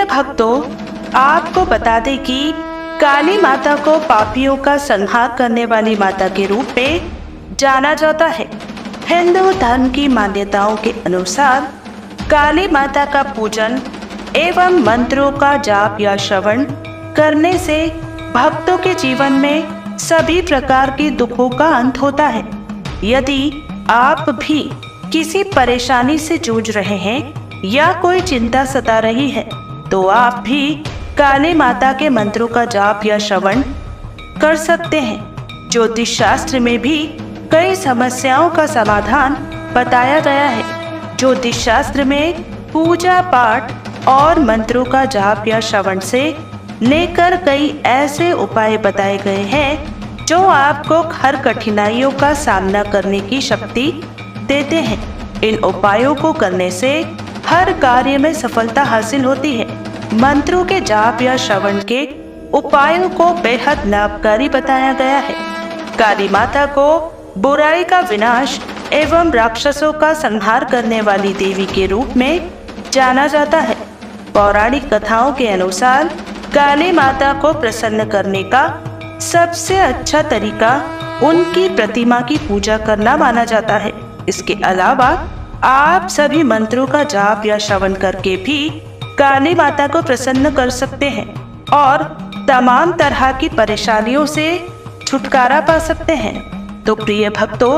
प्रिय भक्तों, आपको बता दें कि काली माता को पापियों का संहार करने वाली माता के रूप में जाना जाता है। हिंदू धर्म की मान्यताओं के अनुसार काली माता का पूजन एवं मंत्रों का जाप या श्रवण करने से भक्तों के जीवन में सभी प्रकार के दुखों का अंत होता है। यदि आप भी किसी परेशानी से जूझ रहे हैं या कोई चिंता सता रही है, तो आप भी काली माता के मंत्रों का जाप या श्रवण कर सकते हैं। ज्योतिष शास्त्र में भी कई समस्याओं का समाधान बताया गया है। ज्योतिष शास्त्र में पूजा पाठ और मंत्रों का जाप या श्रवण से लेकर कई ऐसे उपाय बताए गए हैं जो आपको हर कठिनाइयों का सामना करने की शक्ति देते हैं। इन उपायों को करने से हर कार्य में सफलता हासिल होती है। मंत्रों के जाप या श्रवण के उपायों को बेहद लाभकारी बताया गया है। काली माता को बुराई का विनाश एवं राक्षसों का संहार करने वाली देवी के रूप में जाना जाता है। पौराणिक कथाओं के अनुसार काली माता को प्रसन्न करने का सबसे अच्छा तरीका उनकी प्रतिमा की पूजा करना माना जाता है। इसके अलावा आप सभी मंत्रों का जाप या श्रवण करके भी काली माता को प्रसन्न कर सकते हैं और तमाम तरह की परेशानियों से छुटकारा पा सकते हैं। तो प्रिय भक्तों,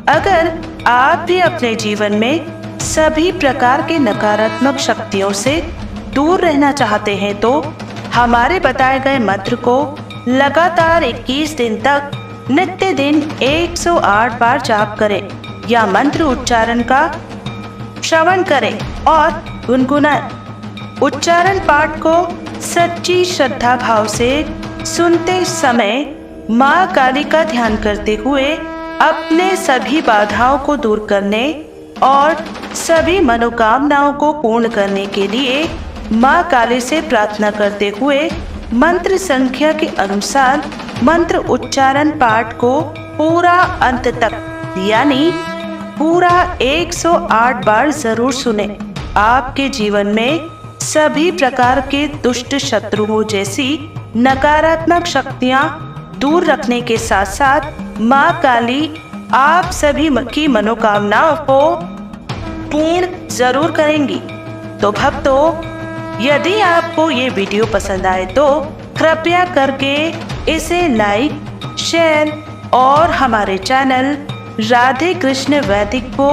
अगर आप भी अपने जीवन में सभी प्रकार के नकारात्मक शक्तियों से दूर रहना चाहते हैं, तो हमारे बताए गए मंत्र को लगातार 21 दिन तक नित्य दिन 108 बार जाप करें या मंत्र उच्चारण का श्रवण करें और गुनगुनाएं। उच्चारण पाठ को सच्ची श्रद्धा भाव से सुनते समय माँ काली का ध्यान करते हुए अपने सभी बाधाओं को दूर करने और सभी मनोकामनाओं को पूर्ण करने के लिए माँ काली से प्रार्थना करते हुए मंत्र संख्या के अनुसार मंत्र उच्चारण पाठ को पूरा अंत तक यानी पूरा 108 बार जरूर सुने। आपके जीवन में सभी प्रकार के दुष्ट शत्रुओं जैसी नकारात्मक शक्तियां दूर रखने के साथ साथ माँ काली आप सभी की मनोकामनाओं को पूर्ण जरूर करेंगी। तो भक्तों, यदि आपको ये वीडियो पसंद आए तो कृपया करके इसे लाइक, शेयर और हमारे चैनल राधे कृष्ण वैदिक को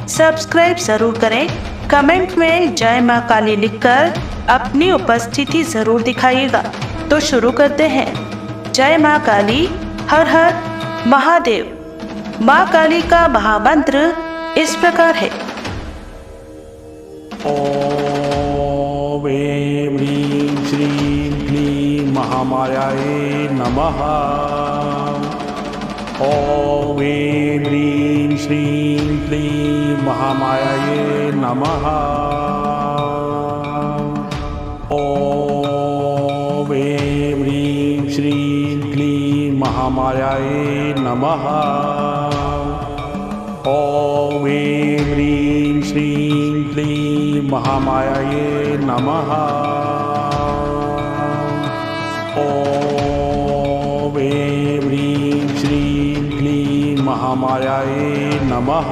सब्सक्राइब जरूर करें। कमेंट में जय माँ काली लिखकर अपनी उपस्थिति जरूर दिखाइएगा। तो शुरू करते हैं। जय माँ काली, हर हर महादेव। माँ काली का महामंत्र इस प्रकार है। ओम ऐं ह्रीं श्रीं क्लीं महामायायै नमः। ओम ऐं ह्रीं श्रीं क्लीं महामायायै नमः। ओम ऐं ह्रीं श्रीं क्लीं महामायायै नमः। ओम ऐं ह्रीं श्रीं क्लीं महामायायै नमः। ओम ऐं ह्रीं श्रीं क्लीं महामायायै नमः।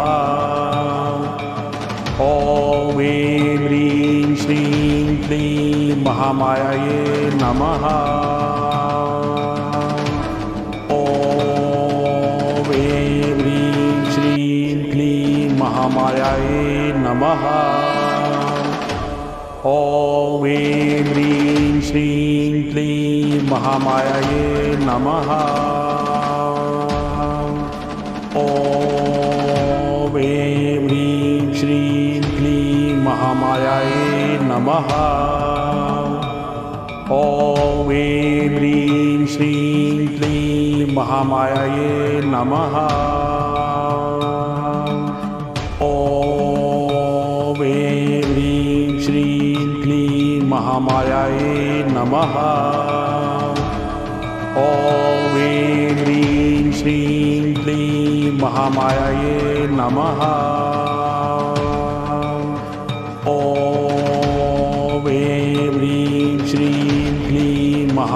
ओम ऐं ह्रीं श्रीं क्लीं महामायायै नमः। ओम ऐं ह्रीं श्रीं क्लीं महामायायै नमः। ओम ऐं ह्रीं श्रीं क्लीं महामायायै नमः। ओम ऐं ह्रीं श्रीं क्लीं महामायायै नमः। ओम ऐं ह्रीं श्रीं क्लीं महामायायै नमः। ओम ऐं ह्रीं श्रीं क्लीं महामायायै नमः। ओम ऐं ह्रीं श्रीं क्लीं महामायायै नमः। ओम ऐं ह्रीं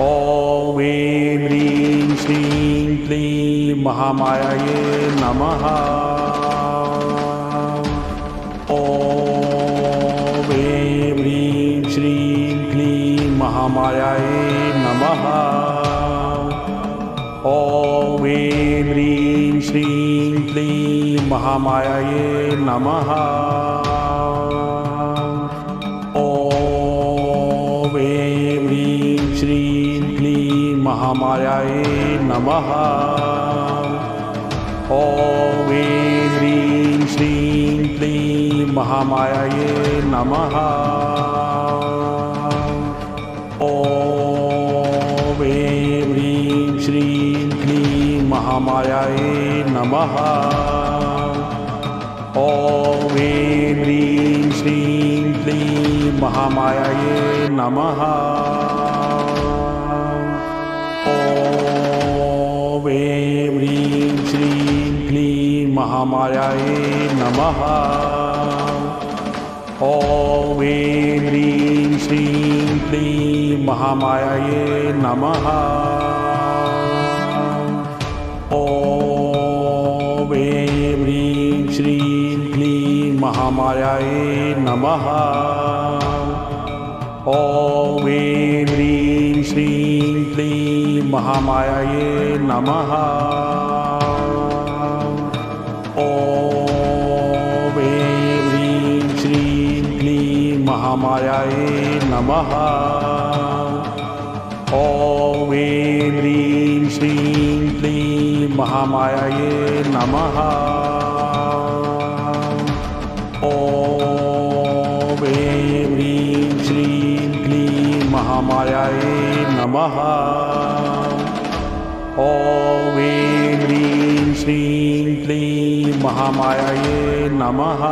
ॐ ऐं ह्रीं श्रीं क्लीं महामायायै नमः ॐ ऐं ह्रीं श्रीं क्लीं महामायायै नमः ॐ ऐं ह्रीं श्रीं क्लीं महामायायै नमः ॐ ऐं ह्रीं श्रीं क्लीं महामायायै नमः ॐ ऐं ह्रीं श्रीं क्लीं महामायायै नमः ॐ ऐं ह्रीं श्रीं क्लीं महामायायै नमः ॐ ऐं ह्रीं श्रीं क्लीं महामायायै नमः ॐ ऐं ह्रीं श्रीं क्लीं महामायायै नमः ॐ ऐं ह्रीं श्रीं क्लीं महामायायै नमः ॐ ऐं ह्रीं श्रीं क्लीं महामायायै नमः ॐ ऐं ह्रीं श्रीं क्लीं महामायायै नमः ॐ ऐं ह्रीं श्रीं क्लीं महामायायै नमः ॐ ऐं ह्रीं श्रीं क्लीं महामायायै नमः ॐ ऐं ह्रीं श्रीं क्लीं महामायायै नमः ॐ ऐं ह्रीं श्रीं क्लीं महामायायै नमः